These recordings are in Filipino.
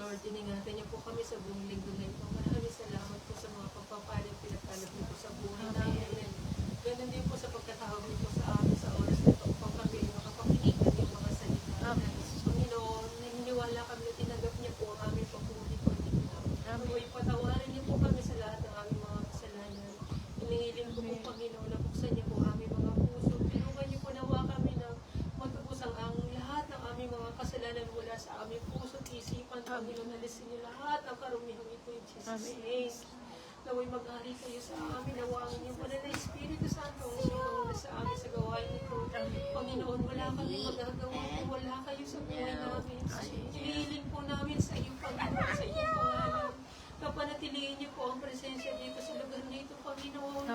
Lord, iningatan niyo po kami sa buong linggo na ito. Maraming salamat po sa mga pagpapalit, pinagkalap niyo po sa buhay namin. Ganun din po sa pagkatawag niyo po sa amin sa oras na ito upang kami makapakinig ng iyong mga salita. Panginoon, naniniwala kami na tinanggap niyo po ang aming pagpuli po. Naway patawarin niyo po kami sa lahat ng aming mga kasalanan. Hinihiling ko po, Panginoon, na buksan niyo po aming mga puso. Tulungan niyo po nawa kami na magkabusang ang lahat ng aming mga kasalanan mula sa aming puso at isipan. Panginoon, alisin niyo lahat ang karumihang ito in Jesus' name. Naway mag-ari kayo sa amin, nawangin niyo po na Espiritu Santo ang sumanguna sa amin sa gawain ito. Panginoon, wala kami magagawa kung wala kayo sa buhay namin. Hinihiling po namin sa iyo, Panginoon, sa iyong pangalan. Napanatilihin niyo po ang presensya dito sa lugar nito, Panginoon.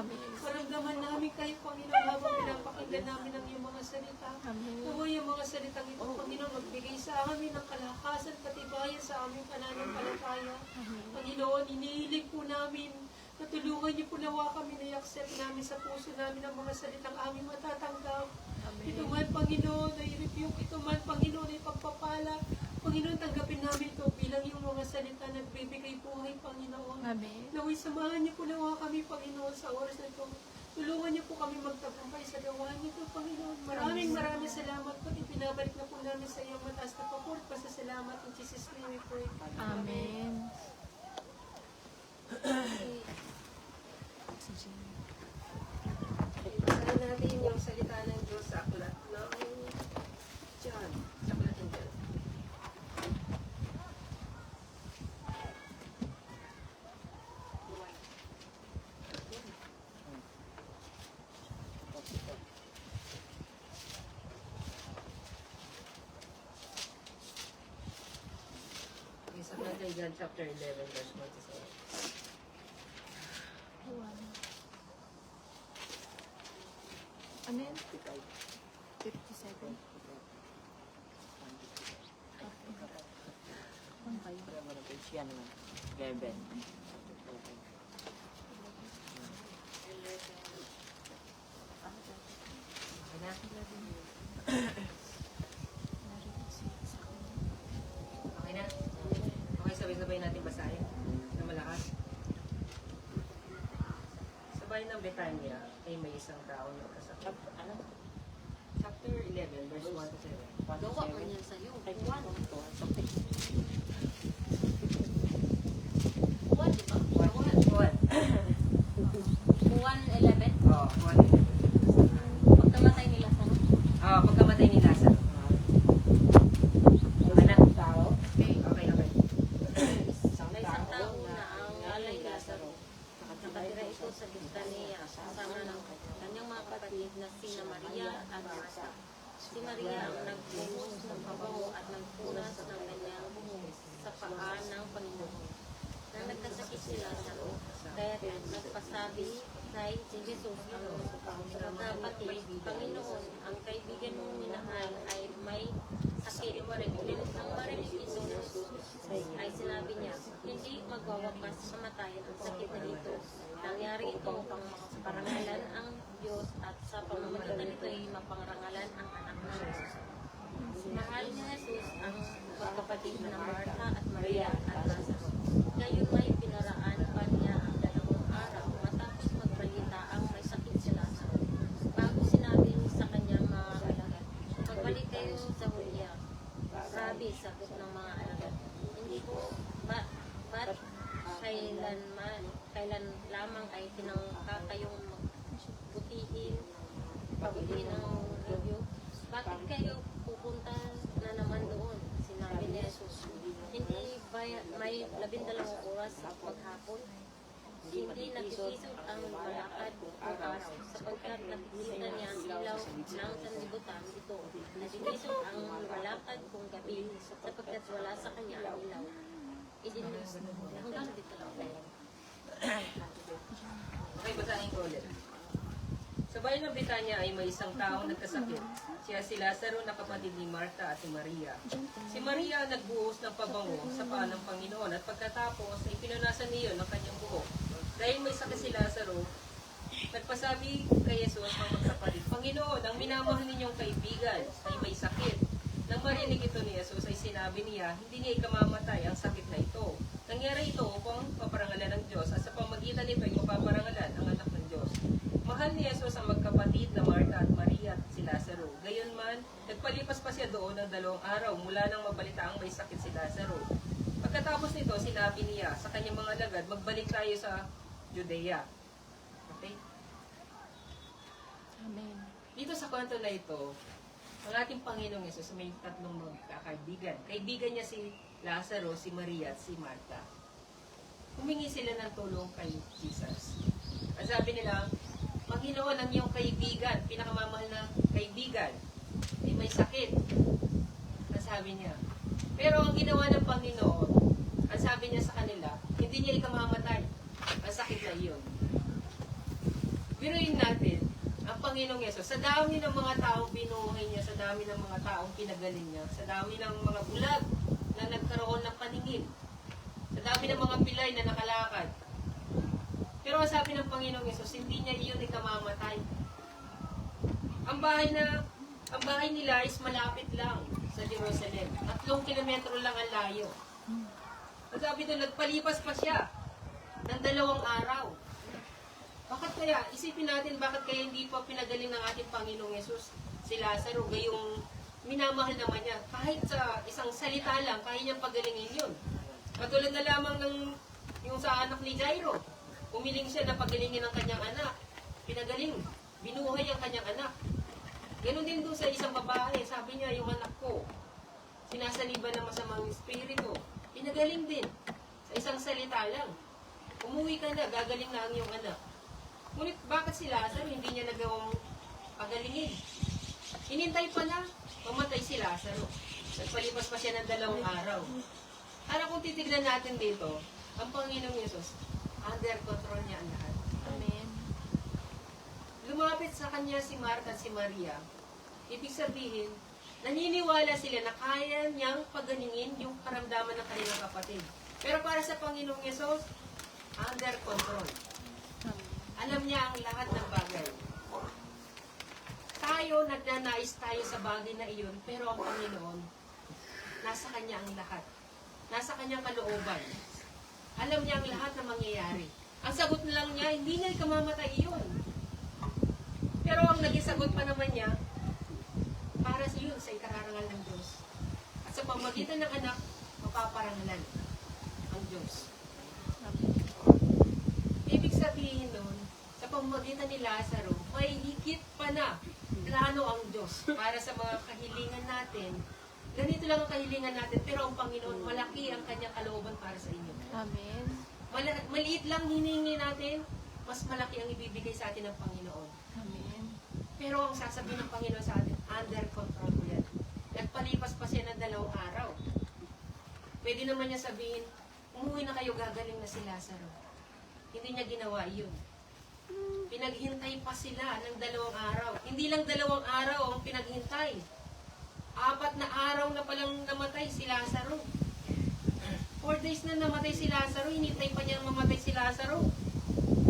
Maramdaman namin kayo, Panginoon, habang pinapakinggan namin ang iyong mga salita. Naway ang mga salitang ito, Panginoon, magbigay sa amin ng kalakasan, katibayan sa aming pananampalataya. Panginoon, inihiling po namin, natulungan niyo po nawa kami na i-accept namin sa puso namin ang mga salitang aming matatanggap. Ito man, Panginoon, ay rebuke, ito man, Panginoon, ay pagpapala. Panginoon, tanggapin namin ito bilang yung mga salita na nagbibigay buhay, Panginoon. Amen. Naway samahan niyo po nawa kami, Panginoon, sa oras na ito. Tulungan niyo po kami magtagumpay sa gawain nito, Panginoon. Maraming salamat po. Ipinabalik na po namin sa iyong mataas na papuri. Pasasalamat in Jesus' name we pray. Amen. Basahin natin yung salita ng Diyos sa aklat ng John. Sa aklat ng John. Sa aklat ng John chapter 11 verse 27. Ano yan? 57. Okay na? Okay, sabay-sabay natin basahin na malakas. Sa bayan ng Betania ay may isang tao na kasakit. Chapter 11, verse 1 to 7. Gawa ko niyan sa'yo. Juan, di ba? Juan 11. Oh, 1. Pagkamatay nila sa Pagkamatay ni Lazaro. Okay na? Okay. may isang tao na ang alay Lazaro. Nakatira ito sa Betania kasama ng kanyang mga kapatid na sina Maria at Marta. Si Maria ang nagbuhos ng pabango at nagpunas ng kanyang buhos sa paa ng Panginoon. Na nagkasakit si Lazaro, kaya nagpasabi kay si Jesus ang kapatid, Panginoon, ang kaibigan mong minahal ay may sakit. Nang marinig ito, ay sinabi niya, hindi magwawakas sa kamatayan ang sakit na ito. Nangyari ito upang makaparangalan ang Diyos at sa pamamagitan nito ay maparangalan ang anak ng Jesus. Mahal ni Jesus ang magkapatid na Marta at Maria at Lazaro. Ngayon may pinaraan pa niya ang 2 araw matapos magbalita ang may sakit si Lazaro. Bago sinabi sa kanyang mga alagad, magbalik kayo sa Hulya. Rabi, sagot ng mga alagad, hindi po, ba't kailan lamang ay tinangka kayong pagbutihin ng review? Bakit kayo pupunta na naman doon? Sinabi ni Jesus, hindi ba may 12 oras maghapon? Hindi nagsisisod ang malakad bukas sapagkat nakikita niya ang ilaw ng sanlibutan ito. Nagsisisod ang malakad kung gabi sapagkat wala sa kanya ang ilaw. Hanggang dito lang. Okay, basahin ko ulit. Sa bayan ng Betania ay may isang tao nagkasakit. Siya si Lazaro na kapatid ni Marta at ni Maria. Si Maria nagbuhos ng pabango sa paa ng Panginoon at pagkatapos ay pinunasan niyo ng kanyang buhok. Dahil may sakit si Lazaro, nagpasabi kay Jesus ang magkapatid, Panginoon, ang minamahal ninyong kaibigan ay may sakit. Nang marinig ito ni Jesus ay sinabi niya, hindi niya ikamamatay ang sakit na ito. Nangyari ito upang paparangalan ng Diyos at sa pamagitan nito ay mapaparangalan ang anak ng Diyos. Mahal ni Jesus ang magkapatid na Marta at Maria at si Lazaro. Gayunman, nagpalipas pa siya doon ng 2 araw mula nang mabalitaang may sakit si Lazaro. Pagkatapos nito, sinabi niya sa kanyang mga alagad, magbalik tayo sa Judea. Okay? Amen. Dito sa kwento na ito, ang ating Panginoong Yesus may tatlong magkakaibigan. Kaibigan niya si Lazaro, si Maria at si Marta. Humingi sila ng tulong kay Jesus. Ang sabi nila, Panginoon, ang iyong kaibigan, pinakamamahal na kaibigan, ay may sakit. Ang sabi niya. Pero ang ginawa ng Panginoon, ang sabi niya sa kanila, hindi niya ikamamatay ang sakit na iyon. Biruin natin, ang Panginoong Yesus, sa dami ng mga taong binuhay niya, sa dami ng mga taong pinagaling niya, sa dami ng mga bulag na nagkaroon ng paningin, sa dami ng mga pilay na nakalakad. Pero ang sabi ng Panginoong Yesus, hindi niya iyon ikamamatay. Ang bahay nila is malapit lang sa Jerusalem. 3 kilometro lang ang layo. Ang sabi doon, nagpalipas pa siya ng 2 araw. Bakit kaya? Isipin natin bakit kaya hindi pa pinagaling ng ating Panginoong Yesus si Lazaro, gayong minamahal naman niya. Kahit sa isang salita lang, kaya niyang pagalingin yun. Katulad na lamang ng yung sa anak ni Jairo. Umiling siya na pagalingin ang kanyang anak. Pinagaling. Binuhay ang kanyang anak. Ganon din doon sa isang babae. Sabi niya, yung anak ko, sinasaliban ng masamang espiritu. Pinagaling din. Sa isang salita lang. Umuwi ka na, gagaling na ang iyong anak. Ngunit bakit si Lazaro hindi niya nagawang pagalingin? Hinintay pa na, mamatay si Lazaro. Nagpalipas pa siya ng 2 araw. Para kung titignan natin dito, ang Panginoong Yesus, under control niya ang lahat. Amen. Lumapit sa kanya si Marta at si Maria. Ibig sabihin, naniniwala sila na kaya niyang pagalingin yung karamdaman ng kanilang kapatid. Pero para sa Panginoong Yesus, under control. Alam niya ang lahat ng bagay. Tayo, nagnanais tayo sa bagay na iyon, pero ang Panginoon, nasa Kanya ang lahat. Nasa Kanyang kalooban. Alam niya ang lahat na mangyayari. Ang sagot na lang niya, hindi niya ikamamatay iyon. Pero ang naging sagot pa naman niya, para sa iyon, sa ikararangal ng Diyos. At sa pamagitan ng anak, mapaparangalan ang Diyos. Ibig sabihin nun, sa pamamagitan ni Lazaro, may higit pa na plano ang Diyos para sa mga kahilingan natin. Ganito lang ang kahilingan natin, pero ang Panginoon, malaki ang kanyang kalooban para sa inyo. Amen. Maliit lang hiningi natin, mas malaki ang ibibigay sa atin ng Panginoon. Amen. Pero ang sasabihin ng Panginoon sa atin, under control ko yan. Nagpalipas pa siya ng 2 araw. Pwede naman niya sabihin, umuwi na kayo, gagaling na si Lazaro. Hindi niya ginawa iyon. Pinaghintay pa sila ng 2 araw. Hindi lang 2 araw ang pinaghintay. 4 na araw na palang namatay si Lazaro. 4 days na namatay si Lazaro, hinintay pa niya mamatay si Lazaro.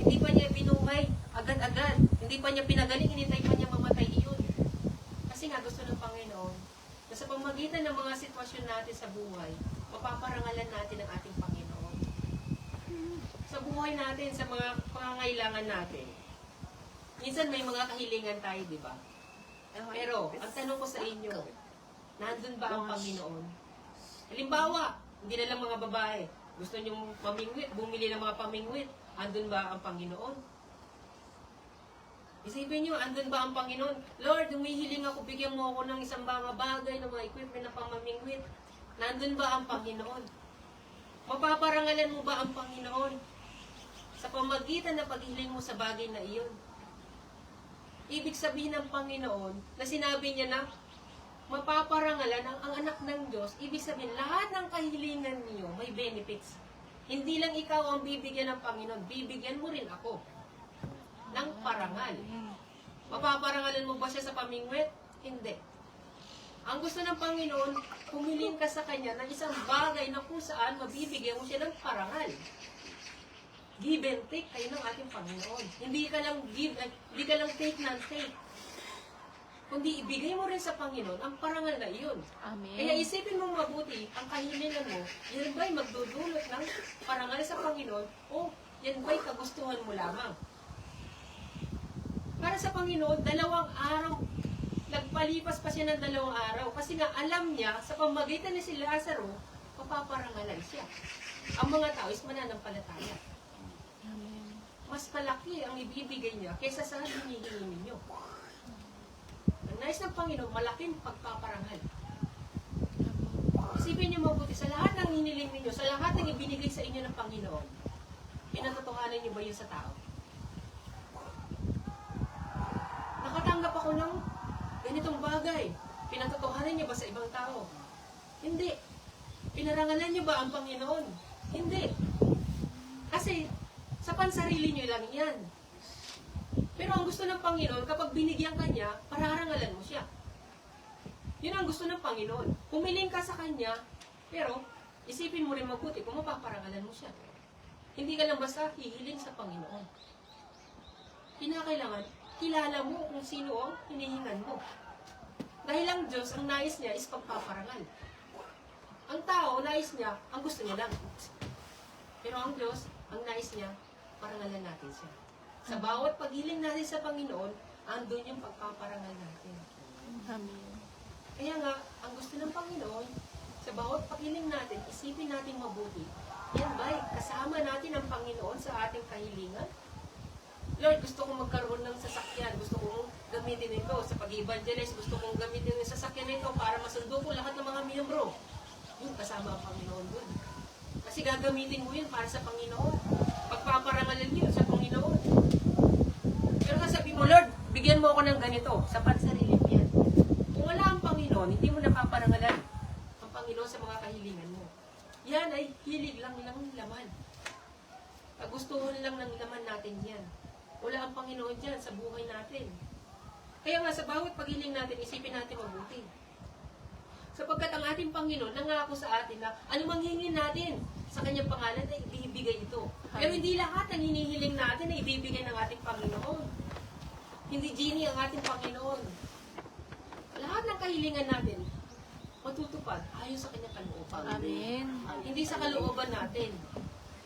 Hindi pa niya binuhay agad-agad. Hindi pa niya pinagaling, hinintay pa niya mamatay iyon. Kasi nga gusto ng Panginoon na sa pamagitan ng mga sitwasyon natin sa buhay, mapaparangalan natin ang ating Panginoon. Sa buhay natin, sa mga pangangailangan natin. Minsan may mga kahilingan tayo, di ba? Pero, ang tanong ko sa inyo, nandun ba ang Panginoon? Halimbawa, hindi na lang mga babae, gusto nyo mamingwit, bumili ng mga pamingwit, andun ba ang Panginoon? Isipin nyo, andun ba ang Panginoon? Lord, humihiling ako, bigyan mo ako ng isang mga bagay, ng mga equipment na pamamingwit. Nandun ba ang Panginoon? Mapaparangalan mo ba ang Panginoon? Sa pamagitan ng paghiling mo sa bagay na iyon. Ibig sabihin ng Panginoon, na sinabi niya na, mapaparangalan ang anak ng Diyos, ibig sabihin, lahat ng kahilingan niyo may benefits. Hindi lang ikaw ang bibigyan ng Panginoon, bibigyan mo rin ako ng parangal. Mapaparangalan mo ba siya sa pamingwit? Hindi. Ang gusto ng Panginoon, humiling ka sa Kanya ng isang bagay na kung saan mabibigyan mo siya ng parangal. Give and take kayo ng ating Panginoon. Hindi ka lang take ng take. kundi ibigay mo rin sa Panginoon ang parangal na iyon. Amen. Kaya isipin mo mabuti, ang kahilingan mo, yan ba'y magdudulot ng parangal sa Panginoon o yan ba'y kagustuhan mo lamang? Para sa Panginoon, 2 araw, nagpalipas pa siya ng 2 araw kasi nga alam niya sa pamagitan ni si Lazaro, mapaparangalan siya. Ang mga tao is mananampalataya. Amen. Mas malaki ang ibibigay niya kaysa sa hinihingi ninyo. Ang nais ng Panginoon, malaking pagpaparangal. Isipin niyo mabuti, sa lahat ng hiniling ninyo, sa lahat ng ibinigay sa inyo ng Panginoon, pinatotohanan niyo ba yun sa tao? Nakatanggap ako ng ganitong bagay. Pinatotohanan niyo ba sa ibang tao? Hindi. Pinarangalan niyo ba ang Panginoon? Hindi. Kasi, sa pansarili niyo lang yan. Pero ang gusto ng Panginoon, kapag binigyan ka niya, pararangalan mo siya. Yun ang gusto ng Panginoon. Pumiling ka sa Kanya, pero isipin mo rin mabuti kung mapaparangalan mo siya. Hindi ka lang basta hihiling sa Panginoon. Kinakailangan, kilala mo kung sino ang hinihingan mo. Dahil ang Diyos, ang nais niya is pagpaparangal. Ang tao, nais niya, ang gusto niya lang. Pero ang Diyos, ang nais niya, parangalan natin siya. Sa bawat paghiling natin sa Panginoon, andun yung pagpaparangal natin. Amen. Kaya nga, ang gusto ng Panginoon, sa bawat paghiling natin, isipin natin mabuti. Yan ba, kasama natin ang Panginoon sa ating kahilingan? Lord, gusto kong magkaroon ng sasakyan. Gusto kong gamitin ito sa pag-evangelize. Gusto kong gamitin yung sasakyan nito para masundo ko lahat ng mga miyembro. Yun, kasama ang Panginoon dun. Kasi gagamitin mo yun para sa Panginoon. Pagpaparangalan yun sa Panginoon. Pero sabi mo, Lord, bigyan mo ako ng ganito. Sa pansarili yan. Kung wala ang Panginoon, hindi mo napaparangalan ang Panginoon sa mga kahilingan mo. Yan ay hilig lang ng laman. Kagustuhan lang ng laman natin yan. Wala ang Panginoon dyan sa buhay natin. Kaya nga sa bawat paghiling natin, isipin natin mabuti. Sapagkat ang ating Panginoon nangako sa atin na anumang hingin natin sa kanyang pangalan ay ibibigay ito. Pero hindi lahat ng hinihiling natin ay ibibigay ng ating Panginoon. Hindi genie ang ating Panginoon. Lahat ng kahilingan natin matutupad ayon sa kanyang kalooban. Amen. Hindi sa kalooban natin.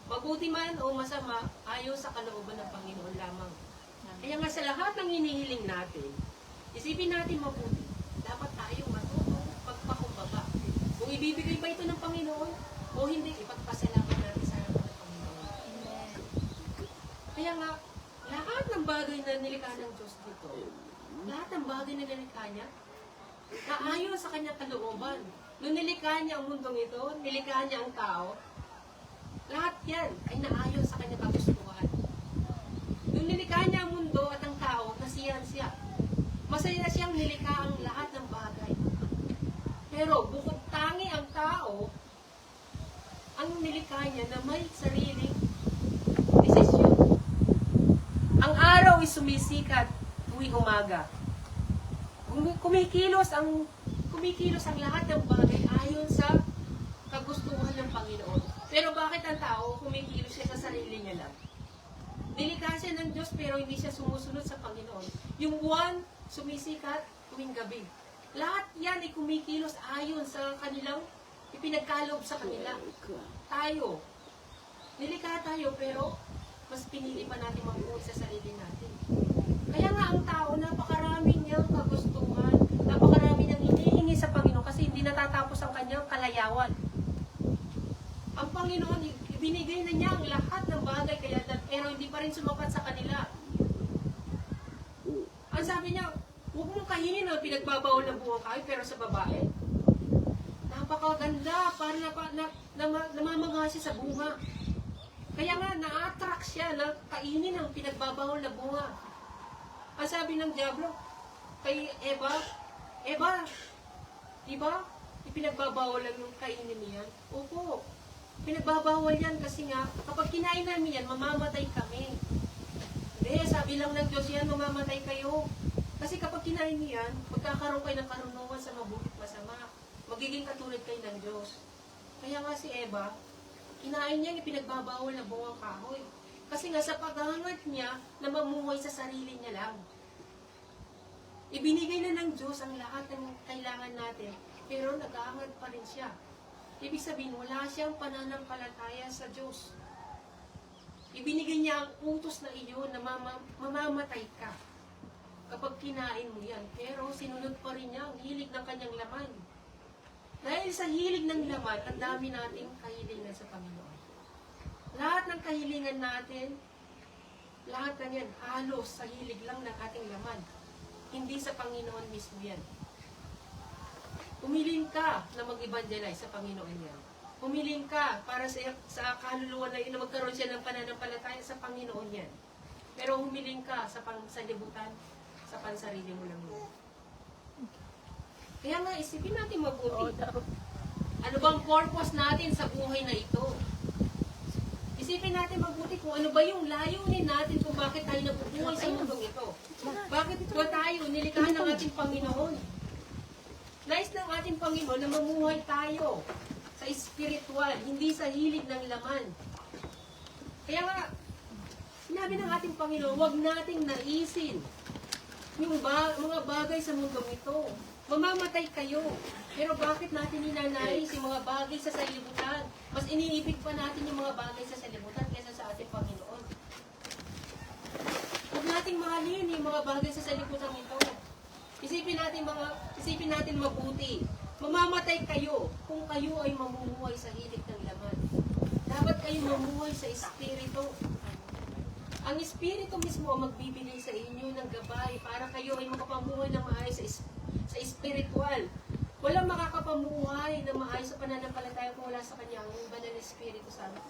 Mabuti man o masama, ayon sa kalooban ng Panginoon lamang. Kaya nga sa lahat ng hinihiling natin, isipin natin mabuti, dapat tayong matutong pagpakumbaba. Kung ibibigay ba ito ng Panginoon o hindi, ipagpasalamat natin sa harapan ng Panginoon. Kaya nga, lahat ng bagay na nilikha ng Diyos dito, lahat ng bagay na nilikha niya, naayon sa kanyang kalooban. Nung nilikha niya ang mundong ito, nilikha niya ang tao, lahat yan ay naayon sa kanyang kagustuhan. Nung nilikha niya ang mundo at ang tao, nasiyahan siya. Masaya siyang nilikha ang lahat ng bagay. Pero bukod tangi ang tao, ang nilikha niya na may sariling desisyon. Ang araw ay sumisikat tuwing umaga. Kumikilos ang lahat ng bagay ayon sa kagustuhan ng Panginoon. Pero bakit ang tao kumikilos siya sa sarili niya lang? Nilikha siya ng Diyos pero hindi siya sumusunod sa Panginoon. Yung buwan, sumisikat tuwing gabi. Lahat yan ay kumikilos ayon sa kanilang ipinagkaloob sa kanila. Tayo. Nilikha tayo pero mas pinili pa natin mabuhay sa sarili natin. Kaya nga ang tao, napakarami niyang kagustuhan, napakarami niyang hinihingi sa Panginoon kasi hindi natatapos ang kanyang kalayawan. Ang Panginoon, ibinigay na niya ang lahat ng bagay pero hindi pa rin sumapat sa kanila. Ang sabi niya, huwag mong kahinin ang pinagbabawal na buong kayo, pero sa babae, napakaganda, parang namamangha siya sa bunga. Kaya nga, na-attract siya na kainin ang pinagbabawal na bunga. Ang sabi ng Diablo, kay Eva, diba, ipinagbabawal lang yung kainin niyan? Opo, pinagbabawal yan kasi nga, kapag kinain namin yan, mamamatay kami. Hindi, sabi lang ng Diyos yan, mamamatay kayo. Kasi kapag kinain niyo yan, magkakaroon kayo ng karunungan sa mabuti at masama. Magiging katulad kayo ng Diyos. Kaya nga si Eva, kinain niya yung ipinagbabawal na bungang kahoy. Kasi nga sa paghangat niya na mamuhay sa sarili niya lang. Ibinigay na ng Diyos ang lahat ng kailangan natin, pero nag-aangad pa rin siya. Ibig sabihin, wala siyang pananampalataya sa Diyos. Ibinigay niya ang utos na iyon na mamamatay ka kapag kinain mo yan. Pero sinunod pa rin niya ang hilig ng kanyang laman. Dahil sa hilig ng laman, ang dami nating kahilingan sa Panginoon. Lahat ng kahilingan natin, lahat na yan, halos sa hilig lang ng ating laman. Hindi sa Panginoon mismo yan. Umiling ka na mag-evangelize sa Panginoon yan. Umiling ka para sa kaluluwa na yun na magkaroon siya ng pananampalataya sa Panginoon yan. Pero humiling ka sa pansalibutan, sa pansarili mo lang yun. Kaya nga, isipin natin mabuti. Ano bang purpose natin sa buhay na ito? Isipin natin mabuti kung ano ba yung layunin natin kung bakit tayo nabubuhay sa mundong ito. Bakit ba tayo nilikha ng ating Panginoon? Nais ng ating Panginoon na mamuhay tayo sa spiritual, hindi sa hilig ng laman. Kaya nga, sinabi ng ating Panginoon, huwag nating naisin yung mga bagay sa mundong ito. Mamamatay kayo. Pero bakit natin ninanais yung mga bagay sa salibutan? Mas iniibig pa natin yung mga bagay sa salibutan kaysa sa ating Panginoon. Huwag nating mahalin yung mga bagay sa salibutan ito. Isipin natin mabuti. Mamamatay kayo kung kayo ay mamumuhay sa hilig ng laman. Dapat kayo mamuhay sa Espiritu. Ang Espiritu mismo ang magbibigay sa inyo ng gabay para kayo ay makapamuhay ng maayos sa espiritual. Walang makakapamuhay na maayos sa pananampalataya kung wala sa Kanya ang banal na Espiritu Santo.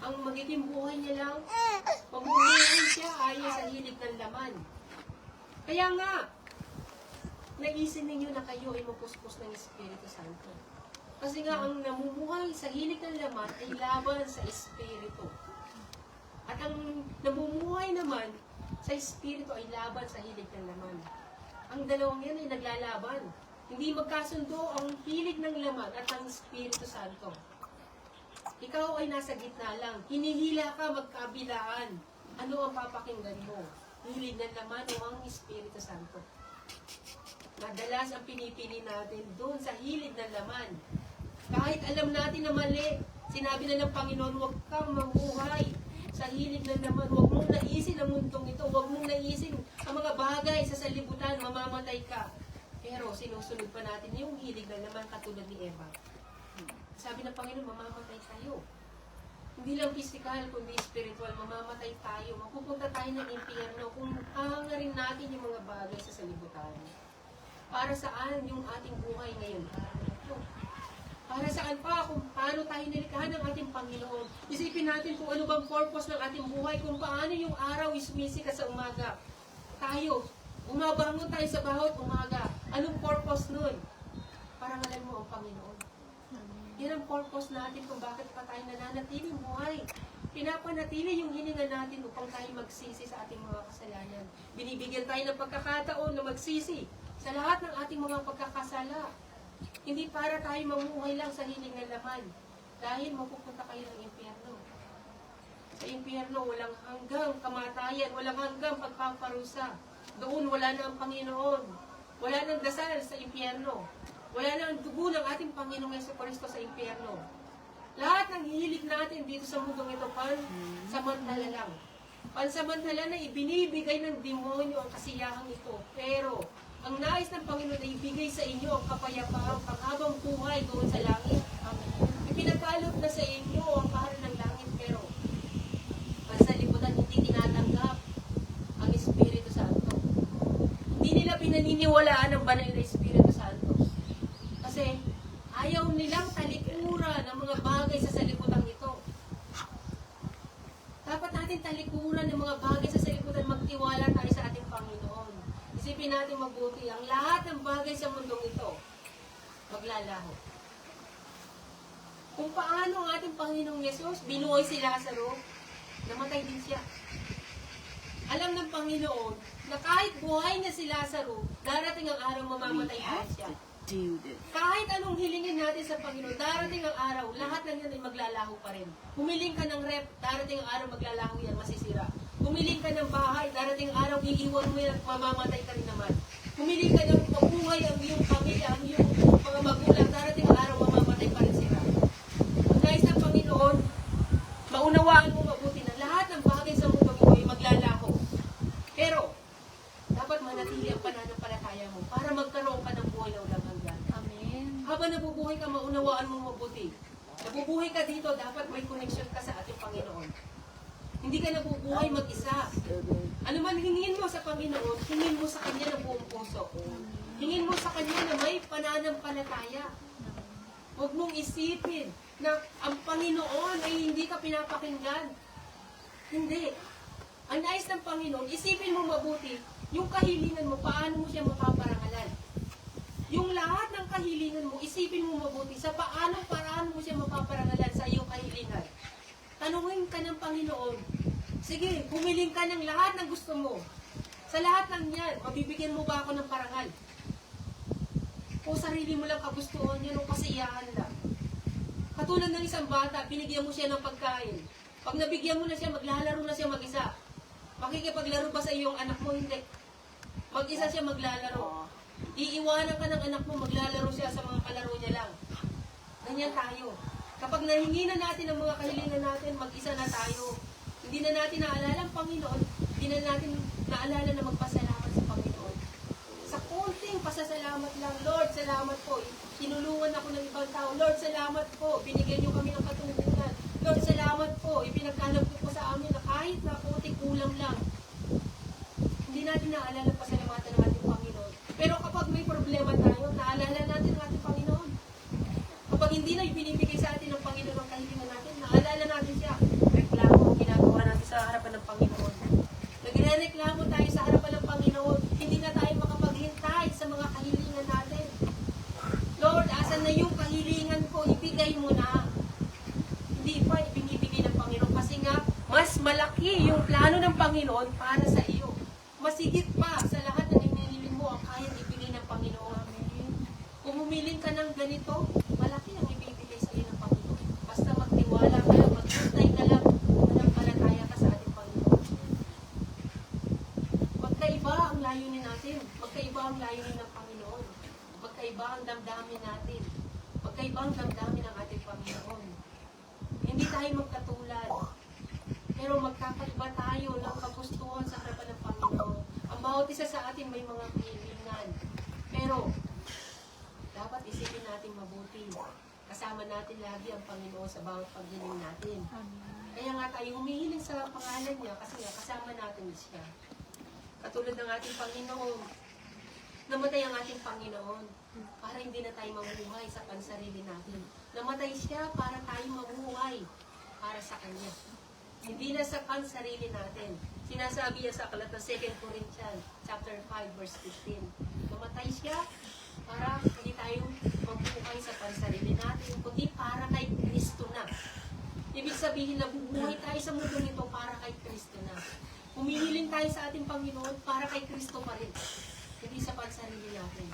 Ang magiging buhay niya lang, mamuhay siya ayon sa hilig ng laman. Kaya nga, naisin ninyo na kayo ay mapuspos ng Espiritu Santo. Kasi nga, ang namumuhay sa hilig ng laman ay laban sa Espiritu. At ang namumuhay naman sa Espiritu ay laban sa hilig ng laman. Ang dalawang yan ay naglalaban. Hindi magkasundo ang hilig ng laman at ang Espiritu Santo. Ikaw ay nasa gitna lang. Hinihila ka magkabilaan. Ano ang papakinggan mo? Hilig ng laman o ang Espiritu Santo? Madalas ang pinipili natin doon sa hilig ng laman. Kahit alam natin na mali, sinabi na ng Panginoon, huwag kang mamuhay sa hilig ng laman. Huwag mong naisin ang mundong ito. Huwag mong naisin ang mga bagay sa salibutan, mamamatay ka. Pero sinusunod pa natin yung hilig ng laman katulad ni Eva. Sabi ng Panginoon, mamamatay tayo. Hindi lang physical, kundi spiritual, mamamatay tayo. Mapupunta tayo ng impyerno kung hangarin natin yung mga bagay sa salibutan. Para saan yung ating buhay ngayon? Para saan pa kung paano tayo nilikha ng ating Panginoon? Isipin natin kung ano bang purpose ng ating buhay, kung paano yung araw isumisikat sa umaga. Tayo, umabangon tayo sa bawat umaga. Anong purpose nun? Parangalan mo ang Panginoon. Yan ang purpose natin kung bakit pa tayo nananatiling buhay. Pinapanatili yung hininga natin upang tayo magsisi sa ating mga kasalanan. Binibigyan tayo ng pagkakataon na magsisi sa lahat ng ating mga pagkakasala. Hindi para tayo mamuhay lang sa hiling ng laman. Dahil mapupunta kayo ng impyerno. Sa impyerno, walang hanggang kamatayan, walang hanggang pagpaparusa. Doon wala na ang Panginoon. Wala nang dasal sa impyerno. Wala nang dugo ng ating Panginoong Jesucristo sa impyerno. Lahat ng hilig natin dito sa mundong ito, pansamantala lang. Pansamantala na ibinibigay ng demonyo ang kasiyahang ito. Pero, ang nais ng Panginoon ay ibigay sa inyo ang kapayapaan, panghabang buhay doon sa langit. Ipinagkaloob na sa inyo ang kaharian ng langit, pero pansalibutan hindi tinatanggap ang Espiritu Santo. Hindi nila pinaniniwalaan ang banal na Espiritu Santo. Kasi ayaw nilang talikuran ang mga bagay sa salibutang ito. Dapat natin talikuran ng mga bagay sa salibutan, magtiwala tayo sa ating Panginoon. Isipin natin mabuti, ang lahat ng bagay sa mundong ito, maglalaho. Kung paano ang ating Panginoong Yesus, binuhay si Lazaro, namatay din siya. Alam ng Panginoon na kahit buhay na si Lazaro, darating ang araw mamamatay din siya. Kahit anong hilingin natin sa Panginoon, darating ang araw, lahat ng yan ay maglalaho pa rin. Humiling ka ng rep, darating ang araw maglalaho yan, masisira. Humiling ka ng bahay, darating araw, iiwan mo yan at mamamatay ka rin naman. Humiling ka ng mabuhay ang iyong pamilya, ang iyong mga magulang, darating araw, mamamatay pa rin sila. Ang nais ng Panginoon, maunawaan mo mabuti na lahat ng bagay sa mundo mo ay maglalaho. Pero, dapat manatili ang pananampalataya mo para magkaroon ka ng buhay na walang hanggan. Amen. Habang nabubuhay ka, maunawaan mo mabuti. Nabubuhay ka dito, dapat may connection ka sa ating Panginoon. Hindi ka nabubuhay mag-isa. Ano man hingin mo sa Panginoon, hingin mo sa Kanya ng buong puso. Hingin mo sa Kanya na may pananampalataya. Huwag mong isipin na ang Panginoon ay hindi ka pinapakinggan. Hindi. Ang nais ng Panginoon, isipin mo mabuti, yung kahilingan mo, paano mo siya mapaparangalan. Yung lahat ng kahilingan mo, isipin mo mabuti sa paanong paraan mo siya mapaparangalan sa iyong kahilingan. Tanungin ka ng Panginoon. Sige, humiling ka ng lahat ng gusto mo. Sa lahat ng yan, mabibigyan mo ba ako ng parangal? O sarili mo lang kagustuhan yan o kasiyahan lang. Katulad ng isang bata, binigyan mo siya ng pagkain. Pag nabigyan mo na siya, maglalaro na siya mag-isa. Makikipaglaro ba sa iyong anak mo? Hindi. Mag-isa siya maglalaro. Iiwanan ka ng anak mo, maglalaro siya sa mga kalaro niya lang. Ganyan tayo. Kapag nahingi na natin ang mga kahilingan natin, mag-isa na tayo. Hindi na natin naalala ang Panginoon, hindi na natin naalala na magpasalamat sa Panginoon. Sa konting pasasalamat lang, Lord, salamat po. Tinulungan ako ng ibang tao. Lord, salamat po. Binigyan niyo kami ng katulungan. Lord, salamat po. Ipinagkalap ko po sa amin na kahit na konting kulang lang. Hindi natin naalala pasalamatan ng ating Panginoon. Pero kapag may problema tayo, naalala natin ang ating Panginoon. Kapag hindi na ibinibigay sa atin ng Panginoon ang kahilingan natin, naalala natin siya. Reklamo ang ginagawa natin sa harapan ng Panginoon. Nagre-reklamo tayo sa harapan ng Panginoon. Hindi na tayo makapaghintay sa mga kahilingan natin. Lord, asan na yung kahilingan ko? Ibigay mo na. Hindi pa ibinibigay ng Panginoon kasi nga, mas malaki yung plano ng Panginoon para sa iyo. Masigit pa sa lahat ng hinihiling mo ang kayang ibigay ng Panginoon. Kung humiling ka ng ganito, malaki ang ibibigay sa iyo ng Panginoon. Basta magtiwala ka lang, maghintay ka lang, manampalataya ka sa ating Panginoon. Magkaiba ang layunin natin. Magkaiba ang layunin ng Panginoon. Magkaiba ang damdamin natin. Magkaiba ang damdamin ng ating Panginoon. Hindi tayo magkatulad. Pero magkakaiba tayo ng kagustuhan sa harapan ng Panginoon. Ang bawat isa sa atin may mga kahilingan. Pero, dapat isipin natin mabuti. Kasama natin lagi ang Panginoon sa bawat paghiling natin. Kaya nga tayo humihiling sa pangalan niya kasi nga kasama natin siya. Katulad ng ating Panginoon. Namatay ang ating Panginoon para hindi na tayo mabuhay sa pansarili natin. Namatay siya para tayo mabuhay para sa Kanya. Hindi na sa pansarili natin. Sinasabi niya sa aklat ng 2 Corinthians chapter 5 verse 15. Namatay siya para hindi tayo mabuhay sa pansarili natin, kundi para kay Kristo na. Ibig sabihin na bubuhay tayo sa mundo nito para kay Kristo na. Humihiling tayo sa ating Panginoon para kay Kristo pa rin. Hindi sa pansarili natin.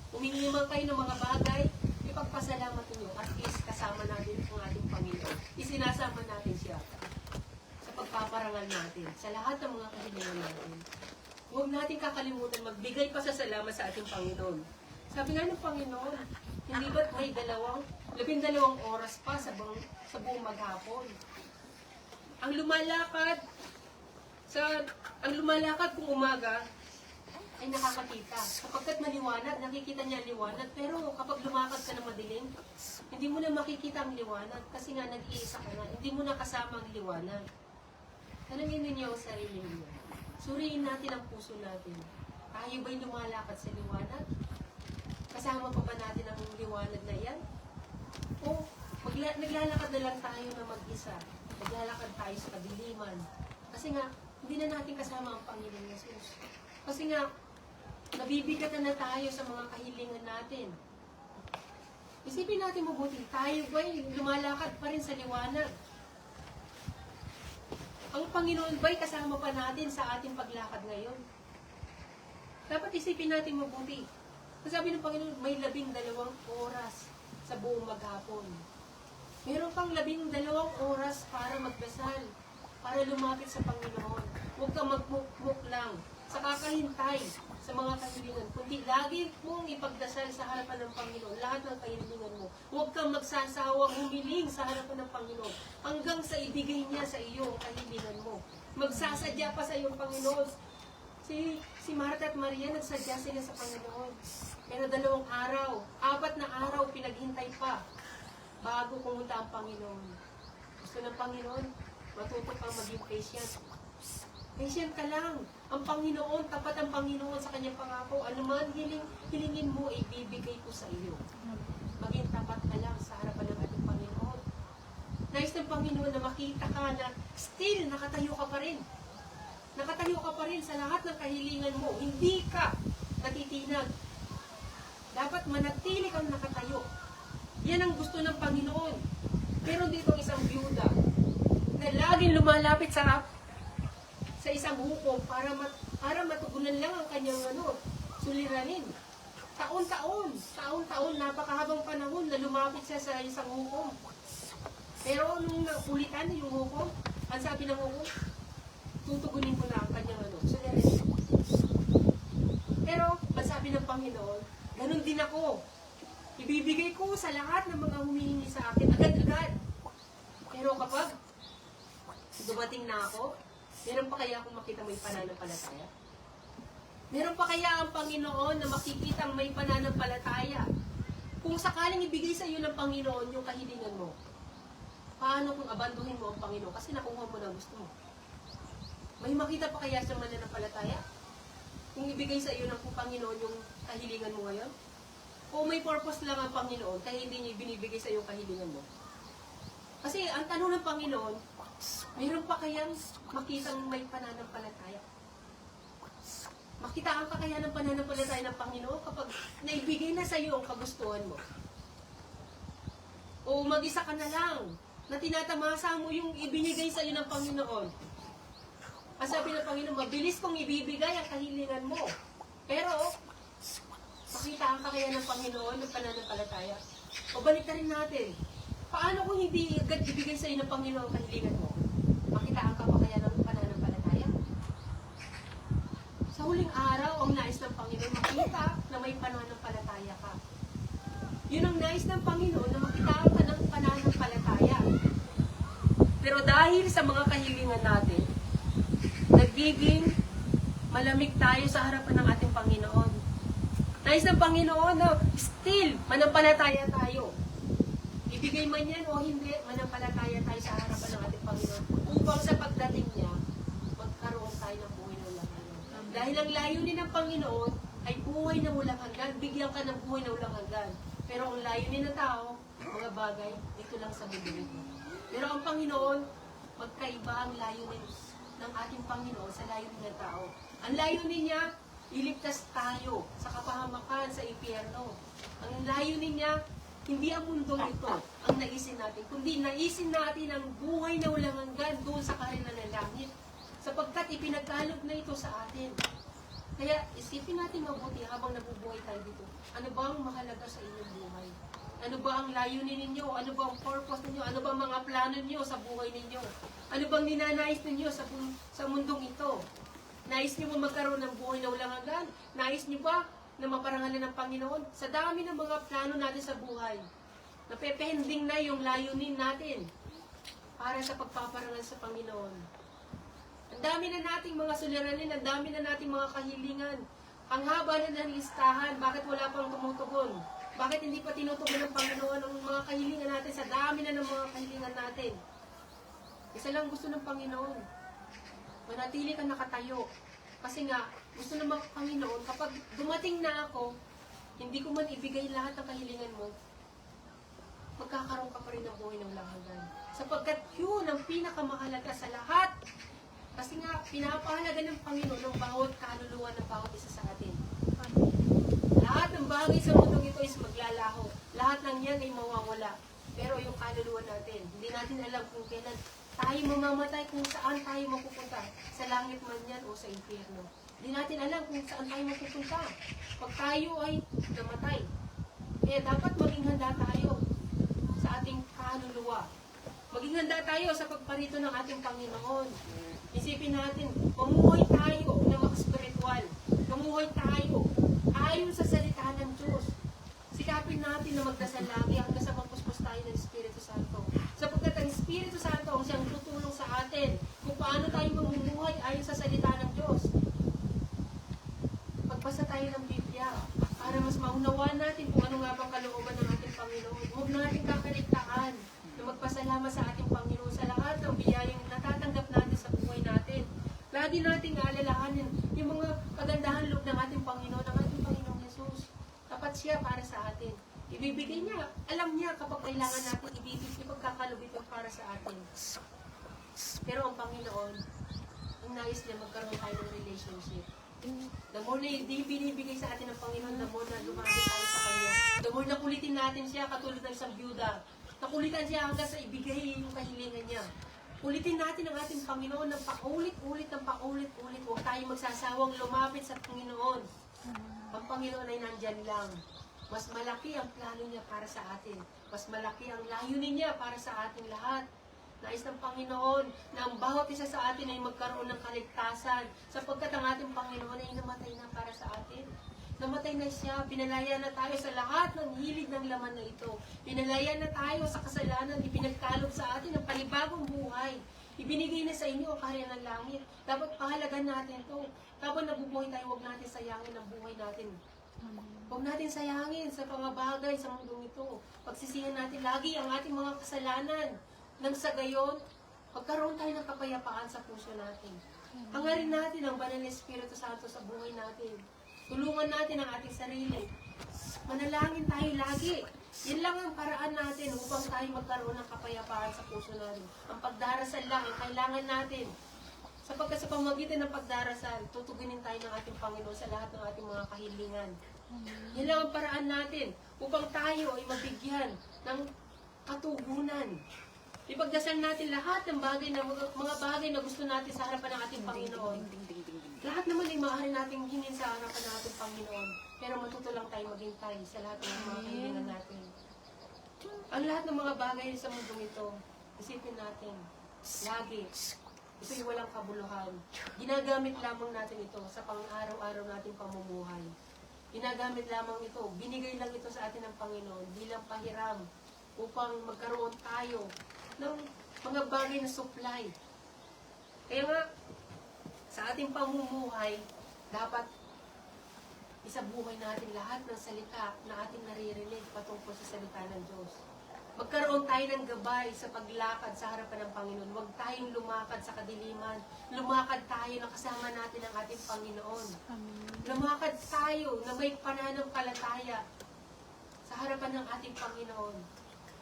Humingi man kayo ng mga bagay, ipagpasalamat niyo at least kasama natin ang ating Panginoon. Isinasama natin siya sa pagpaparangal natin, sa lahat ng mga kahilingan natin. Huwag natin kakalimutan magbigay pa sa salamat sa ating Panginoon. Sabi nga ng Panginoon, hindi ba't may 12 oras pa sa buong maghapon? Ang lumalakad kung umaga ay nakakakita. Kapagkat maliwanag, nakikita niya ang liwanag. Pero kapag lumakad ka na madilim, hindi mo na makikita ang liwanag kasi nga nag-iisa ka na. Hindi mo na kasama ang liwanag. Tanungin ninyo ang sarili niyo. Suriin natin ang puso natin. Tayo ba'y lumalakad sa liwanag? Kasama pa ba natin ang liwanag na yan? O naglalakad na lang tayo na mag-isa. Naglalakad tayo sa kadiliman. Kasi nga, hindi na natin kasama ang Panginoon Jesus. Kasi nga, nabibigatan na tayo sa mga kahilingan natin. Isipin natin mabuti, tayo ba'y lumalakad pa rin sa liwanag? Ang Panginoon ba'y kasama pa natin sa ating paglakad ngayon? Dapat isipin natin mabuti. Sabi ng Panginoon, may 12 oras sa buong maghapon. Meron pang 12 oras para magdasal, para lumapit sa Panginoon. Huwag kang magmukmuk lang sa kakahintay sa mga kahilingan, kundi lagi mong ipagdasal sa harapan ng Panginoon lahat ng kahilingan mo. Huwag kang magsasawang humiling sa harapan ng Panginoon hanggang sa ibigay niya sa iyo ang kahilingan mo. Magsasadya pa sa iyo ang Panginoon. Si Martha at Maria, nagsadya sila sa Panginoon. Pero 2 araw, 4 na araw, pinaghintay pa bago pumunta ang Panginoon. Gusto ng Panginoon, matuto kang maging patient. Patient ka lang. Ang Panginoon, tapat ang Panginoon sa kanyang pangako. Ano man hilingin mo, ibibigay ko sa iyo. Maging tapat ka lang sa harapan ng ating Panginoon. Nais ng Panginoon na makita ka na still nakatayo ka pa rin. Nakatayo ka pa rin sa lahat ng kahilingan mo. Hindi ka natitinag. Dapat manatili kang nakatayo. Yan ang gusto ng Panginoon. Meron dito isang byuda na laging lumalapit sa isang hukom para matugunan lang ang kanyang suliranin. Taon-taon, napakahabang panahon na lumapit siya sa isang hukom. Pero nung nakulitan yung hukom, ang sabi ng hukom, tutugunin ko na ang kanyang suliranin. Pero, ang sabi ng Panginoon, ganun din ako. Ibibigay ko sa lahat ng mga humihingi sa akin, agad-agad. Pero kapag dumating na ako, meron pa kaya akong makita may pananampalataya? Meron pa kaya ang Panginoon na makikita may pananampalataya? Kung sakaling ibigay sa iyo ng Panginoon yung kahilingan mo, paano kung abanduhin mo ang Panginoon kasi nakuha mo na gusto mo? May makita pa kaya siyang mananampalataya? Kung ibigay sa iyo ng Panginoon yung kahilingan mo ngayon? O may purpose lang ang Panginoon kaya hindi niya binibigay sa iyo yung kahilingan mo? Kasi ang tanong ng Panginoon, mayroon pa kayang makitang may pananampalataya? Makitaan ka kaya ng pananampalataya ng Panginoon kapag naibigay na sa iyo ang kagustuhan mo? O mag-isa ka na lang na tinatamasa mo yung ibinigay sa iyo ng Panginoon? Ang sabi ng Panginoon, mabilis kong ibibigay ang kahilingan mo. Pero, makitaan ka kaya ng Panginoon ng pananampalataya? O balik na rin natin. Paano kung hindi agad ibigay sa iyo ng Panginoon ang kahilingan mo? Makitaan ka pa kaya ng pananampalataya? Sa huling araw, ang nais ng Panginoon, makita na may pananampalataya ka. Yun ang nais ng Panginoon, na makitaan ka ng pananampalataya. Pero dahil sa mga kahilingan natin, nagiging malamig tayo sa harapan ng ating Panginoon. Nais ng Panginoon na still manampalataya tayo. Ibigay man yan o hindi, manampalataya tayo sa harapan ng ating Panginoon. Upang sa pagdating niya, magkaroon tayo ng buhay na walang hanggan. Dahil ang layunin ng Panginoon ay buhay na walang hanggan. Bigyan ka ng buhay na walang hanggan. Pero ang layunin ng tao, mga bagay, dito lang sa mundo nito. Pero ang Panginoon, magkaiba ang layunin ng ating Panginoon sa layunin ng tao. Ang layunin niya, iligtas tayo sa kapahamakan sa impyerno. Ang layunin niya, hindi ang mundong ito ang naisin natin, kundi naisin natin ang buhay na walang hanggan doon sa karina ng langit. Sapagkat ipinagkaloob na ito sa atin. Kaya isipin natin mabuti habang nabubuhay tayo dito. Ano ba ang mahalaga sa inyong buhay? Ano ba ang layunin ninyo? Ano ba ang purpose ninyo? Ano ba ang mga plano ninyo sa buhay ninyo? Ano bang ninanais ninyo sa mundong ito? Nais niyo ba magkaroon ng buhay na walang hanggan? Nais niyo ba na maparangalan ng Panginoon? Sa dami ng mga plano natin sa buhay, napepending na yung layunin natin para sa pagpaparangal sa Panginoon. Ang dami na nating mga suliranin, ang dami na nating mga kahilingan. Ang haba na ng listahan, bakit wala pang tumutugon? Bakit hindi pa tinutugon ng Panginoon ang mga kahilingan natin sa dami na ng mga kahilingan natin? Isa lang gusto ng Panginoon, manatili ka nakatayo. Kasi nga, gusto ng mga Panginoon, kapag dumating na ako, hindi ko man ibigay lahat ng kahilingan mo, magkakaroon ka pa rin ng buhay ng walang hanggan. Sapagkat yun ang pinakamahalaga sa lahat. Kasi nga, pinapahalaga ng Panginoon ng bawat kaluluwa ng bawat isa sa atin. Lahat ng bagay sa mundong ito is maglalaho. Lahat ng yan ay mawawala. Pero yung kaluluwa natin, hindi natin alam kung kailan tayo mamamatay, kung saan tayo mapupunta. Sa langit man yan o sa impyerno. Hindi natin alam kung saan tayo mapupunta. Pag tayo ay namatay. Kaya dapat maging handa tayo sa ating kaluluwa. Maging handa tayo sa pagparito ng ating Panginoon. Isipin natin, mamuhay tayo na makaspiritual. Mamuhay tayo ayon sa salita ng Diyos. Sikapin natin na magdasal lagi hanggang sa mapuspos tayo ng Espiritu Santo. Sapagkat ang Espiritu Santo ang siyang tutulong sa atin kung paano tayo mamumuhay ayon sa salita ng Diyos. Pagbasa tayo ng Biblia para mas maunawaan natin kung ano nga bang kalooban ng ating Panginoon. Huwag natin kakaligtaan na magpasalamat sa ating Panginoon sa lahat ng biyayang natatanggap natin sa buhay natin. Lagi nating aalalahanin yung mga kagandahan loob ng ating Panginoon, ng ating Panginoong Jesus. Tapat siya para sa atin. Ibibigay niya. Alam niya kapag kailangan natin ipagkakalubit yung para sa atin. Pero ang Panginoon, ang nais niya magkaroon tayo ng relationship. The more na binibigay sa atin ng Panginoon, the more na lumapit tayo sa Kanya. The more na kulitin natin siya, katulad ng isang byuda. Nakulitan siya hanggang sa ibigay yung kahilingan niya. Ulitin natin ang ating Panginoon ng paulit-ulit. Huwag tayong magsasawang lumapit sa Panginoon. Ang Panginoon ay nandyan lang. Mas malaki ang plano niya para sa atin. Mas malaki ang layunin niya para sa ating lahat. Nais ng Panginoon na ang bawat isa sa atin ay magkaroon ng kaligtasan sapagkat ang ating Panginoon ay namatay na para sa atin. Namatay na siya, pinalaya na tayo sa lahat ng hilig ng laman na ito. Pinalaya na tayo sa kasalanan, ipinagkaloob sa atin ang panibagong buhay. Ibinigay na sa inyo ang kaharian ng langit. Dapat pahalagan natin ito. Habang nabubuhay tayo, huwag natin sayangin ang buhay natin. Huwag natin sayangin sa mga bagay sa mundong ito. Pagsisihan natin lagi ang ating mga kasalanan. Nang sa gayon, magkaroon tayo ng kapayapaan sa puso natin. Hangarin natin ang Banal na Espiritu Santo sa buhay natin. Tulungan natin ang ating sarili. Manalangin tayo lagi. Yan lang ang paraan natin upang tayo magkaroon ng kapayapaan sa puso natin. Ang pagdarasal lang ang kailangan natin. Sapagkat sa pamamagitan ng pagdarasal, tutugunin tayo ng ating Panginoon sa lahat ng ating mga kahilingan. Yan lang ang paraan natin upang tayo ay mabigyan ng katugunan. Ipagdasal natin lahat ng bagay na mga bagay na gusto natin sa harapan ng ating Panginoon. Lahat naman ay maaari nating hingin sa harapan ng ating Panginoon. Pero matuto lang tayo maghintay sa lahat ng mga kahilingan natin. Ang lahat ng mga bagay sa mundong ito, isipin natin, lagi, ito'y walang kabuluhan. Ginagamit lamang natin ito sa pang-araw-araw nating pamumuhay. Ginagamit lamang ito, binigay lang ito sa atin ng Panginoon bilang pahiram upang magkaroon tayo ng mga bagay na supply. Kaya nga, sa ating pamumuhay, dapat isabuhay natin lahat ng salita na ating naririnig patungkol sa salita ng Diyos. Magkaroon tayo ng gabay sa paglakad sa harapan ng Panginoon. Huwag tayong lumakad sa kadiliman. Lumakad tayo na kasama natin ang ating Panginoon. Amen. Lumakad tayo na may pananampalataya sa harapan ng ating Panginoon.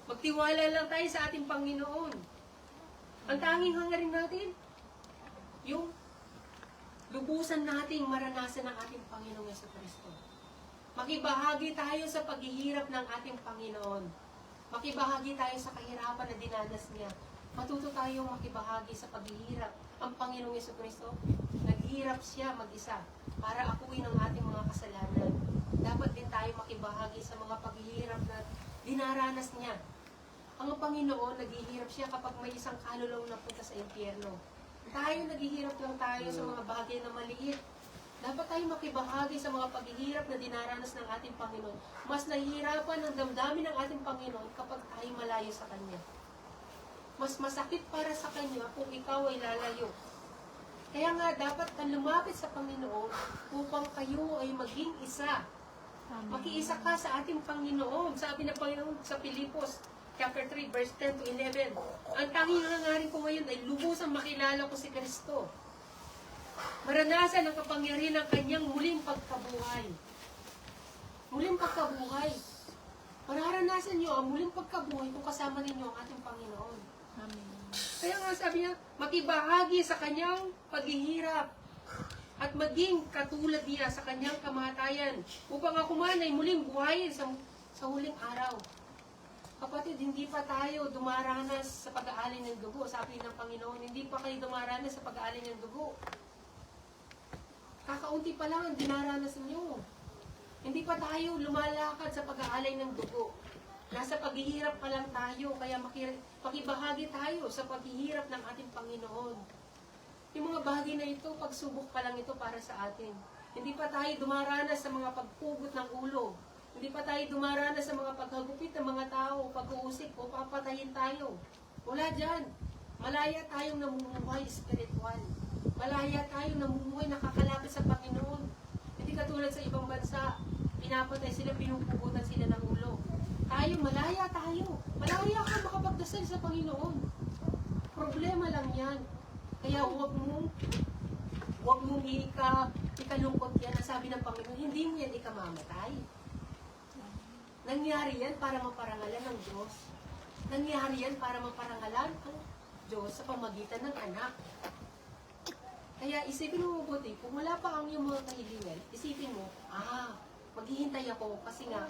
Magtiwala lang tayo sa ating Panginoon. Ang tanging hangarin natin, yung lubusan nating maranasan ng ating Panginoong Jesucristo. Makibahagi tayo sa paghihirap ng ating Panginoon. Makibahagi tayo sa kahirapan na dinanas niya. Matuto tayong makibahagi sa paghihirap. Ang Panginoong Jesucristo, naghirap siya mag-isa para akuin ang ating mga kasalanan. Dapat din tayo makibahagi sa mga paghihirap na dinaranas niya. Ang Panginoon, naghihirap siya kapag may isang kaluluwa na punta sa impyerno. Tayo, naghihirap lang tayo sa mga bagay na maliit. Dapat tayo makibahagi sa mga paghihirap na dinaranas ng ating Panginoon. Mas nahihirapan ang damdamin ng ating Panginoon kapag tayo malayo sa Kanya. Mas masakit para sa Kanya kung ikaw ay lalayo. Kaya nga, dapat kang lumapit sa Panginoon upang kayo ay maging isa. Makiisa ka sa ating Panginoon. Sabi ng Panginoon sa Pilipos, chapter 3, verse 10 to 11. Ang tanging hangarin ko ngayon ay lubusang makilala ko si Kristo. Maranasan ang kapangyarihan ng kanyang muling pagkabuhay. Muling pagkabuhay. Mararanasan niyo ang muling pagkabuhay kung kasama ninyo ang ating Panginoon. Amen. Kaya nga sabi niya, makibahagi sa kanyang paghihirap at maging katulad niya sa kanyang kamatayan upang ako man ay muling buhayin sa huling araw. Kapatid, hindi pa tayo dumaranas sa pag-aalin ng dugo. Sabi ng Panginoon, hindi pa kayo dumaranas sa pag-aalin ng dugo. Kakaunti pa lang ang dinaranas niyo. Hindi pa tayo lumalakad sa pag-aalay ng dugo. Nasa paghihirap pa lang tayo, kaya makibahagi tayo sa paghihirap ng ating Panginoon. Yung mga bagay na ito, pagsubok pa lang ito para sa atin. Hindi pa tayo dumaranas sa mga pagpugot ng ulo. Hindi pa tayo dumaranas sa mga paghagupit ng mga tao, pag-uusik o papatayin tayo. Wala dyan. Malaya tayong namumuhay spiritual. Malaya tayong namumuhay nakakalapit sa Panginoon. Hindi katulad sa ibang bansa, pinapatay sila, pinupugutan sila ng ulo. Tayo, malaya tayo. Malaya ka makapagdasal sa Panginoon. Problema lang yan. Kaya huwag mong ikalungkot yan. Ang sabi ng Panginoon, hindi mo yan ikamamatay. Nangyari yan para maparangalan ng Diyos. Nangyari yan para maparangalan ang Diyos sa pamagitan ng anak. Kaya isipin mo mabuti, kung wala pa ang iyong mga kahilingan, isipin mo, maghihintay ako kasi nga,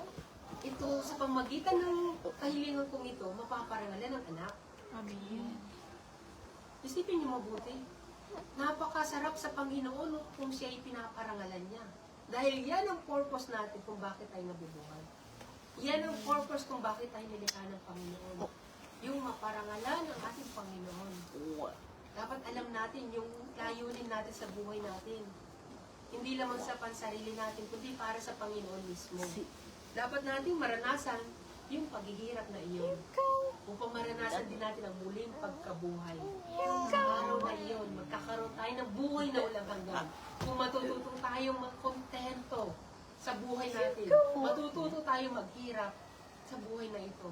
ito sa pamagitan ng kahilingan kong ito, mapaparangalan ng anak. Amen. Isipin niyo mabuti. Napakasarap sa Panginoon kung siya ay pinaparangalan niya. Dahil yan ang purpose natin kung bakit tayo nabubuhay. Yan ang purpose kung bakit tayo nilikha ng Panginoon. Yung maparangalan ng ating Panginoon. Dapat alam natin yung layunin natin sa buhay natin. Hindi lamang sa pansarili natin, kundi para sa Panginoon mismo. Dapat natin maranasan yung paghihirap na iyon. Upang maranasan din natin ang muling pagkabuhay. Sa araw na iyon, magkakaroon tayo ng buhay na walang hanggan. Kung matututo tayong magkontento sa buhay natin, matututo tayong maghirap sa buhay na ito.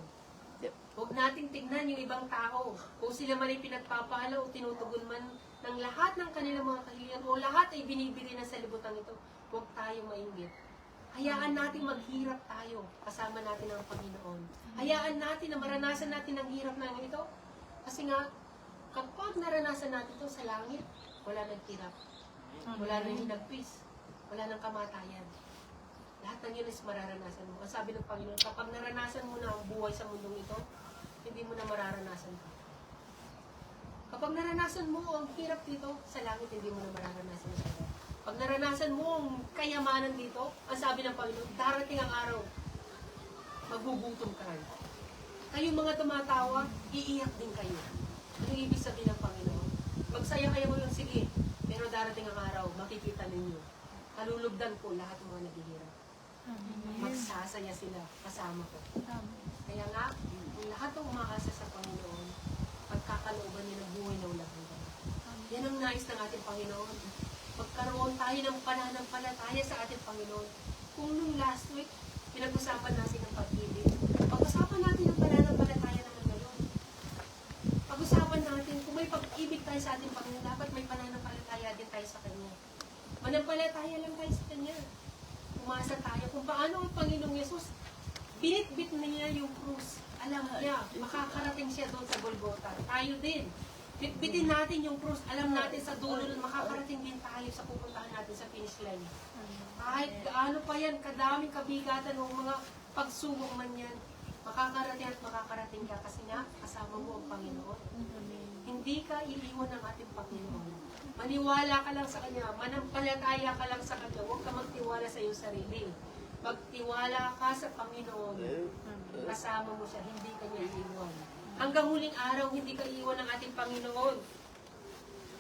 Huwag nating tignan yung ibang tao. Kung sila man ay pinagpapala o tinutugon man ng lahat ng kanilang mga kahilingan o lahat ay binibigay na sa libutan ito, huwag tayong mainggit. Hayaan natin maghirap tayo kasama natin ang Panginoon. Hayaan natin na maranasan natin ang hirap na ito. Kasi nga, kapag naranasan natin ito sa langit, wala nang hirap. Wala nang hinagpis. Wala nang kamatayan. Lahat ng yun is mararanasan mo. Ang sabi ng Panginoon, kapag naranasan mo na ang buhay sa mundong ito, hindi mo na mararanasan pa. Kapag naranasan mo ang hirap dito, sa langit, hindi mo na mararanasan siya. Pag naranasan mo ang kayamanan dito, ang sabi ng Panginoon, darating ang araw, magbugutom ka. Kayong mga tumatawa, iiyak din kayo. Ano ibig sabihin ng Panginoon? Magsaya kayo ngayon, sige, pero darating ang araw, makikita ninyo. Kalulugdan ko lahat ng mga naghihirap. Magsasaya sila kasama ko. Kaya nga, kung lahat ng umaasa sa Panginoon, pagkakalooban nila buhay na walang hanggan. Yan ang nais ng ating Panginoon. Magkaroon tayo ng pananampalataya sa ating Panginoon. Kung nung last week, pinag-usapan natin ang pag-ibig, pag-usapan natin ang pananampalataya naman ngayon. Pag-usapan natin, kung may pag-ibig tayo sa ating Panginoon, dapat may pananampalataya din tayo sa Kanya. Manampalataya lang tayo sa Kanya. Umasa tayo kung paano ang Panginoong Yesus, binitbit na niya yung krus. Alam niya, makakarating siya doon sa Golgotha. Tayo din. Bitbitin natin yung krus. Alam natin sa dulo nun, makakarating din tayo sa pupuntahan natin sa finish line. Kahit gaano pa yan, kadaming kabigatan o mga pagsubok man yan, makakarating at makakarating ka kasi nga, kasama mo ang Panginoon. Hindi ka iiwan ng ating Panginoon. Maniwala ka lang sa Kanya, manampalataya ka lang sa Kanya, huwag ka magtiwala sa iyong sarili. Magtiwala ka sa Panginoon, kasama mo siya, hindi ka niya iiwan. Hanggang huling araw, hindi ka iiwan ng ating Panginoon.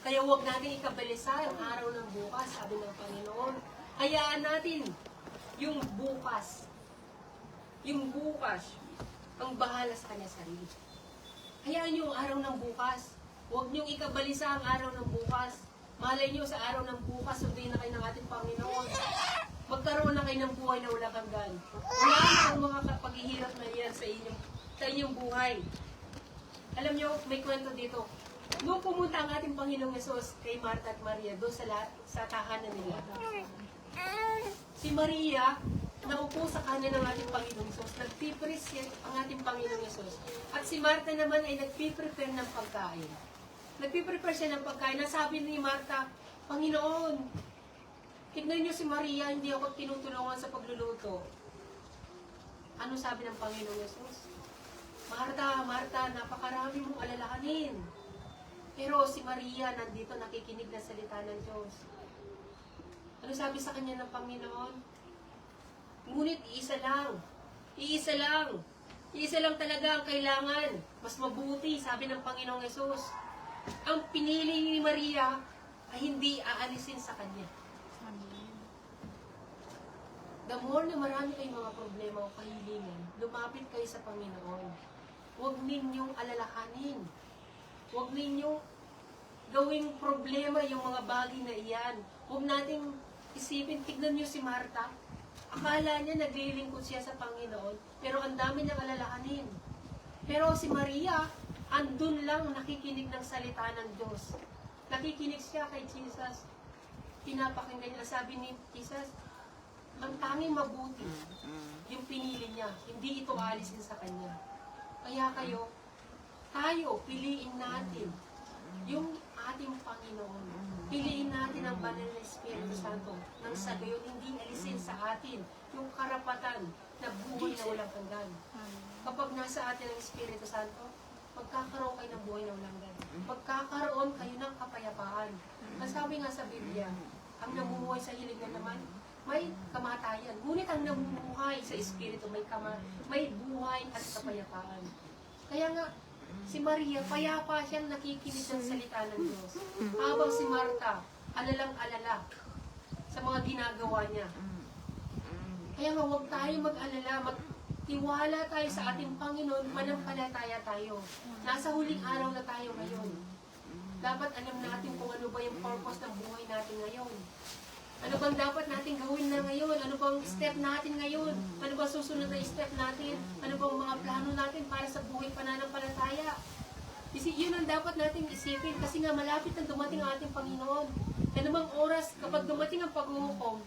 Kaya huwag natin ikabalisa ang araw ng bukas, sabi ng Panginoon. Hayaan natin yung bukas, ang bahala sa Kanya sarili. Hayaan niyo ang araw ng bukas. Huwag niyong ikabalisa ang araw ng bukas. Malay niyo sa araw ng bukas, sundin na kayo ng ating Panginoon. Magkaroon na kayo ng buhay na walang hanggan. Wala na ang mga paghihirap na yan sa inyong buhay. Alam niyo, may kwento dito. Nung pumunta ang ating Panginoong Yesus kay Martha at Maria doon sa tahanan nila. Si Maria, naupo sa kanan ng ating Panginoong Yesus. Nagpipresent ang ating Panginoong Yesus. At si Martha naman ay nagpiprepare ng pagkain. Nagpiprepare siya ng pagkain. Nasabi ni Martha, Panginoon, tignan niyo si Maria, hindi ako tinutulungan sa pagluluto. Ano sabi ng Panginoong Yesus? Martha, Martha, napakarami mong alalahanin. Pero si Maria, nandito nakikinig na salita ng Diyos. Ano sabi sa kanya ng Panginoon? Ngunit iisa lang Isa lang talaga ang kailangan. Mas mabuti, sabi ng Panginoong Yesus. Ang pinili ni Maria ay hindi aalisin sa kanya. Amen. The more na marami kayong mga problema o kahilingan, lumapit kayo sa Panginoon. Huwag ninyong alalahanin. Huwag ninyong gawing problema yung mga bagay na iyan. Huwag nating isipin, tignan niyo si Marta. Akala niya naglilingkod siya sa Panginoon, pero ang dami niyang alalahanin. Pero si Maria, andun lang nakikinig ng salita ng Diyos. Nakikinig siya kay Jesus. Pinapakinggan niya. Sabi ni Jesus, ang tanging mabuti, yung pinili niya, hindi ito alisin sa kanya. Kaya tayo, piliin natin yung ating Panginoon. Piliin natin ang banal na Espiritu Santo nang sa gayon hindi alisin sa atin yung karapatan na buhay na walang hanggan. Amen. Kapag nasa atin ang Espiritu Santo, magkakaroon kayo ng buhay na walang hanggan. Magkakaroon kayo ng kapayapaan. Masabi nga sa Biblia, ang namumuhay sa hilig na naman, may kamatayan. Ngunit ang namumuhay sa Espiritu, may buhay at kapayapaan. Kaya nga, si Maria, payapa siyang nakikinig ng salita ng Diyos. Habang si Marta, alalang-alala sa mga ginagawa niya. Kaya nga, huwag tayo mag-alala, magtiwala tayo sa ating Panginoon, manampalataya tayo. Nasa huling araw na tayo ngayon. Dapat alam natin kung ano ba yung purpose ng buhay natin ngayon. Ano bang dapat natin gawin na ngayon? Ano bang step natin ngayon? Ano bang susunod na step natin? Ano bang mga plano natin para sa buhay pananampalataya? Yun ang dapat natin isipin kasi nga malapit na dumating ang ating Panginoon. Ano bang oras kapag dumating ang paghuhukom,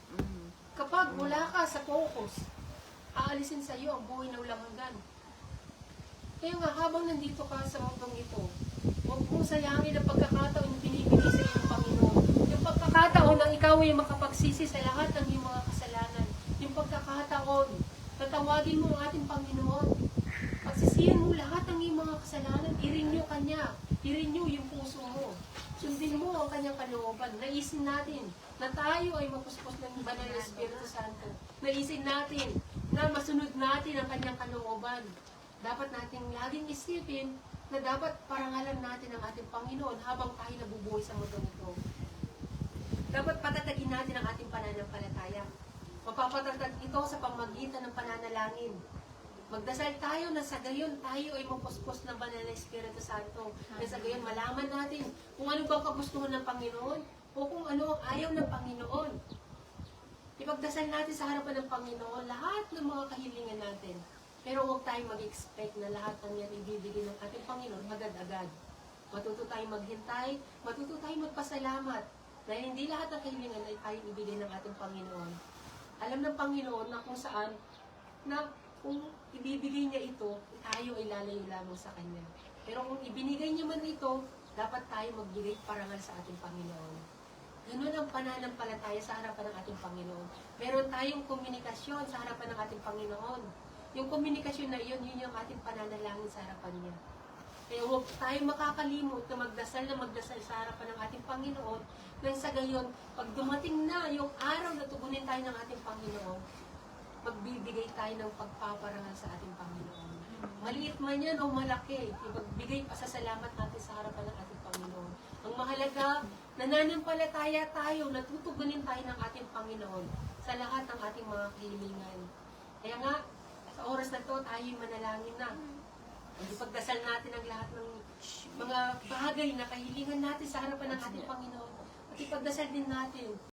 kapag wala ka sa focus, aalisin sa iyo ang buhay na walang hanggan. Kaya nga habang nandito ka sa mundong ito, huwag mong sayangin ang pagkakataon na binibigay sa iyo ng Panginoon. Yung pagkakataon na ikaw ay makapagsisi sa lahat ng iyong mga kasalanan. Yung pagkakataon, tatawagin mo ang ating Panginoon. Pagsisihan mo lahat ng iyong mga kasalanan, i-renew Kanya. I-renew yung puso mo. Sundin mo ang Kanyang kalooban. Naisin natin na tayo ay mapuspos ng banal na Espiritu Santo. Naisin natin na masunod natin ang Kanyang kalooban. Dapat nating laging isipin na dapat parangalan natin ang ating Panginoon habang tayo nabubuhay sa mundo ito. Dapat patatagin natin ang ating pananampalataya. Mapapatatag ito sa pamagitan ng pananalangin. Magdasal tayo na sa gayon tayo ay mapuspos ng banal na Espiritu Santo. Na sa gayon malaman natin kung ano bang kagustuhan ng Panginoon o kung ano ang ayaw ng Panginoon. Ipagdasal natin sa harapan ng Panginoon lahat ng mga kahilingan natin. Pero huwag tayong mag-expect na lahat ng yan ibibigay ng ating Panginoon agad-agad. Matuto tayong maghintay, matuto tayong magpasalamat. Dahil hindi lahat ng kahilingan ay tayong ibigay ng ating Panginoon. Alam ng Panginoon na kung saan, na kung ibibigay niya ito, tayo ay lalayo lamang sa Kanya. Pero kung ibinigay niya man ito, dapat tayo magbigay parangal sa ating Panginoon. Ganun ang pananampalataya sa harapan ng ating Panginoon. Meron tayong komunikasyon sa harapan ng ating Panginoon. Yung komunikasyon na yun yung ating pananalangin sa harapan niya. Kaya huwag tayong makakalimot na magdasal sa harapan ng ating Panginoon nang sa gayon, pag dumating na yung araw na tugunin tayo ng ating Panginoon, magbibigay tayo ng pagpaparangal sa ating Panginoon. Maliit man yan o malaki, ipagbigay pa sa salamat natin sa harapan ng ating Panginoon. Ang mahalaga, nananampalataya tayo, natutugunin tayo ng ating Panginoon sa lahat ng ating mga kahilingan. Kaya nga, sa oras na to, tayo'y manalangin na. Ipagdasal natin ang lahat ng mga bagay na kahilingan natin sa harapan ng ating Panginoon. At ipagdasal din natin